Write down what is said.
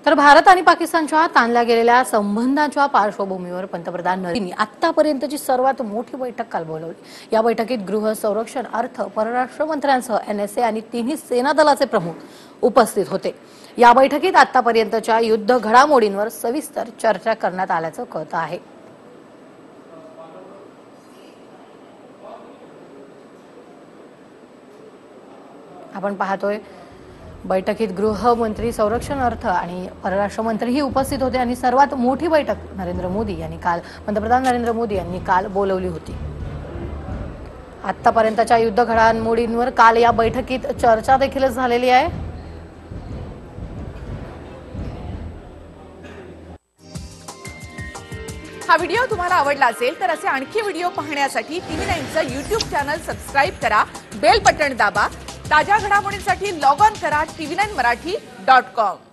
तर भारत आणि पाकिस्तानच्या ताणल्या गेलेल्या संबंधांच्या पार्श्वभूमीवर पंतप्रधान नरेंद्र मोदींनी आतापर्यंतची सर्वात मोठी बैठक काल बोलावली। या बैठकीत गृह, संरक्षण, अर्थ, परराष्ट्र मंत्र्यांसह एनएसए आणि तिन्ही सेना दलाचे प्रमुख उपस्थित होते। या बैठकीत आतापर्यंतच्या युद्ध घडामोडींवर सविस्तर चर्चा करण्यात आल्याचं कळतं आहे। आपण पाहतोय बैठकीत गृहमंत्री, संरक्षण, अर्थ आणि परराष्ट्र मंत्रीही उपस्थित होते आणि सर्वात मोठी बैठक पंतप्रधान नरेंद्र मोदी यांनी काल बोलावली होती। आतापर्यंतच्या युद्ध घडामोडींवर काल या बैठकीत चर्चा देखील झालेली आहे। हा व्हिडिओ तुम्हाला आवडला असेल तर असे आणखी व्हिडिओ पाहण्यासाठी TV9चं YouTube चॅनल सबस्क्राइब करा, बेल बटन दाबा। ताज्या घडामोडींसाठी लॉग ऑन करा tv9marathi.com।